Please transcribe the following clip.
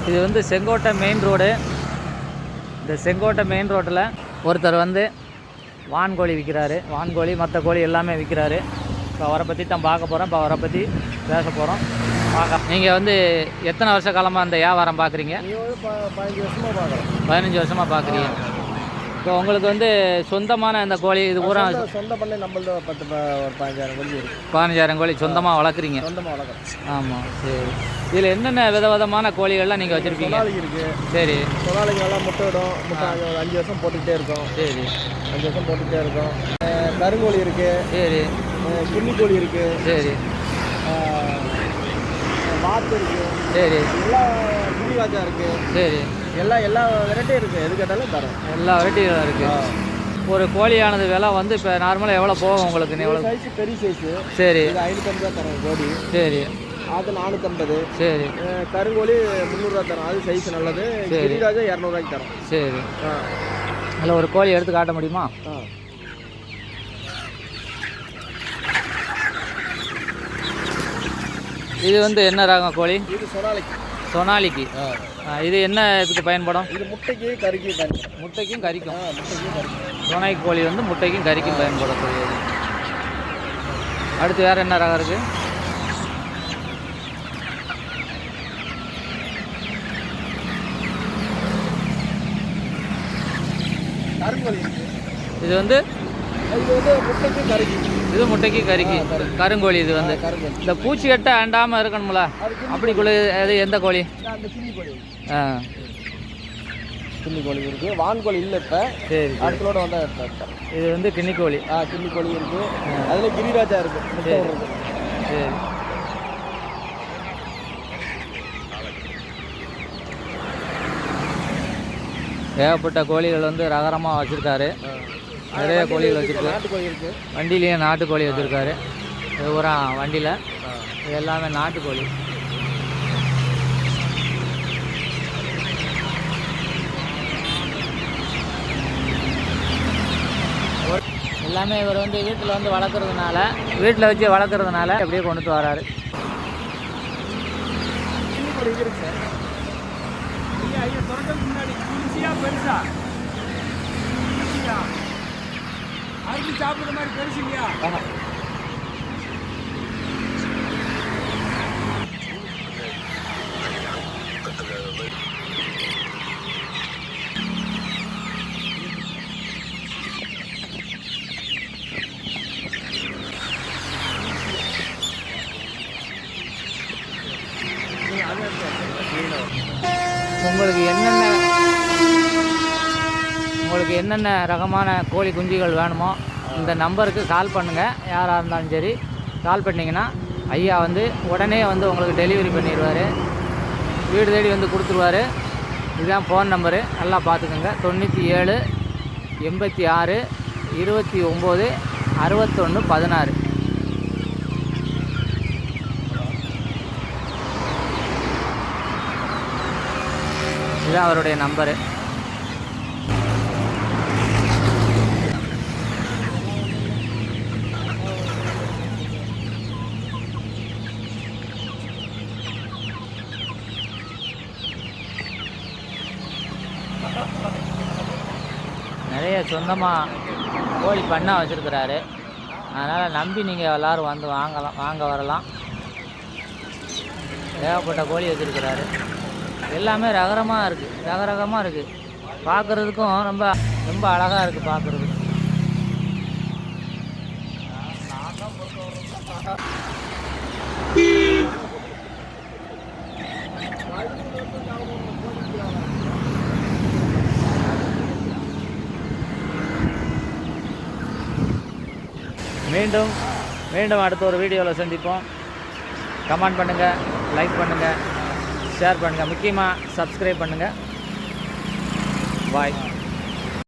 இது வந்து Sengottai main road. இந்த செங்கோட்டை மெயின் ரோட்டில் ஒருத்தர் வந்து வான்கோழி விற்கிறாரு. வான்கோழி மற்ற கோழி எல்லாமே விற்கிறாரு. இப்போ அவரை பற்றி தான் பார்க்க போகிறோம். இப்போ அவரை பற்றி பேச போகிறோம். நீங்கள் வந்து எத்தனை வருஷ காலமாக அந்த வியாபாரம் பார்க்குறீங்க? 15 வருஷமாக பார்க்குறோம். 15 வருஷமாக பார்க்குறீங்க. இப்போ உங்களுக்கு வந்து சொந்தமான இந்த கோழி இது பூரா சொந்த பண்ணை நம்மள்த ஒரு 15,000 கோழி இருக்குது. 15,000 கோழி சொந்தமாக வளர்க்குறீங்க? சொந்தமாக வளர்க்குறோம். ஆமாம், சரி. இதில் என்னென்ன விதவிதமான கோழிகள்லாம் நீங்கள் வச்சுருப்பீங்க? சொனாலிக்கு இருக்குது. சரி. சொனாலிக்கு நல்லா முட்டை விடும். முட்டை 5 வருஷம் போட்டுக்கிட்டே இருக்கும். சரி, 5 வருஷம் போட்டுக்கிட்டே இருக்கும். கருங்கோழி இருக்குது. சரி. கிண்ணி கோழி இருக்குது. சரி. வாத்து இருக்குது. சரி. எல்லாம் கிரிராஜா இருக்குது. சரி. எல்லா வெரைட்டியும் இருக்குது. எது கேட்டாலும் தரோம். எல்லா வெரைட்டியும் இருக்குது. ஒரு கோழியானது விலை வந்து இப்போ நார்மலாக எவ்வளோ போகும் உங்களுக்கு? எவ்வளோ சைஸ்? பெரிய சைஸு. சரி. 550 ரூபா தரோம் கோழி. சரி. அது 450. சரி. கருங்கோழி 300 ரூபா தரோம். அது சைஸ் நல்லது. கிரிராஜா 200 ரூபாய்க்கு தரோம். சரி. அதில் ஒரு கோழி எடுத்து காட்ட முடியுமா? இது வந்து என்ன ரகம் கோழி? இது சொனாலிக்கு. சொனாலிக்கு. இது என்ன இதுக்கு பயன்படும்? இது முட்டைக்கு கறிக்கு பயன்படும். முட்டைக்கும் கறிக்கும். முட்டைக்கும் கறிக்கும். சொனாலிக்கு கோழி வந்து முட்டைக்கும் கறிக்கும் பயன்படக்கூடியது. அடுத்து வேறு என்ன ரகம் இருக்குது? கருங்கோழி. இது வந்து முட்டைக்கு கறிக்கு. இது முட்டைக்கு கறிக்கு கருங்கோழி. இது வந்து இந்த பூச்சி கட்டை ஆண்டாமல் இருக்கணும்ல, அப்படிக்குள்ள அது எந்த கோழி? கிண்ணி கோழி. கிண்ணி கோழி இருக்குது. வான்கோழி இல்லை இப்போ. சரி. அடுத்தோட வந்தால் எடுத்தேன். இது வந்து கிண்ணி கோழி. கிண்ணி கோழி இருக்குது. அதில் கிரிராஜா இருக்குது. சரி. சரி. ஏகப்பட்ட கோழிகள் வந்து ரகரமாக வச்சுருக்காரு. நிறைய கோழிகள் வச்சுருக்காரு. நாட்டுக்கோழி இருக்குது. வண்டியிலேயே நாட்டுக்கோழி வச்சுருக்காரு. இது பூரா வண்டியில் இது எல்லாமே நாட்டுக்கோழி. எல்லாமே இவர் வந்து வீட்டில் வந்து வளர்க்குறதுனால, வீட்டில் வச்சு வளர்க்குறதுனால அப்படியே கொண்டுட்டு வராரு. அரிசி சாப்பிட்ற மாதிரி பெருசு இல்லையா? உங்களுக்கு என்னென்ன ரகமான கோழி குஞ்சுகள் வேணுமோ இந்த நம்பருக்கு கால் பண்ணுங்கள். யாராக இருந்தாலும் சரி கால் பண்ணிங்கன்னா ஐயா வந்து உடனே வந்து உங்களுக்கு டெலிவரி பண்ணிடுவார். வீடு தேடி வந்து கொடுத்துருவார். இதுதான் ஃபோன் நம்பரு. நல்லா பார்த்துக்கோங்க. 97 86 29 61 16. இதுதான் அவருடைய நம்பரு. நிறைய சொந்தமாக கோழி பண்ணை வச்சுருக்கிறாரு. அதனால் நம்பி நீங்கள் எல்லோரும் வந்து வாங்க வரலாம். ஏகப்பட்ட கோழி வச்சுருக்கிறாரு. எல்லாமே ரகரமாக இருக்குது. பார்க்குறதுக்கும் ரொம்ப ரொம்ப அழகாக இருக்குது பார்க்குறதுக்கு. மீண்டும் அடுத்த ஒரு வீடியோவில் சந்திப்போம். கமெண்ட் பண்ணுங்கள், லைக் பண்ணுங்கள், ஷேர் பண்ணுங்கள், முக்கியமாக சப்ஸ்கிரைப் பண்ணுங்கள். பாய்.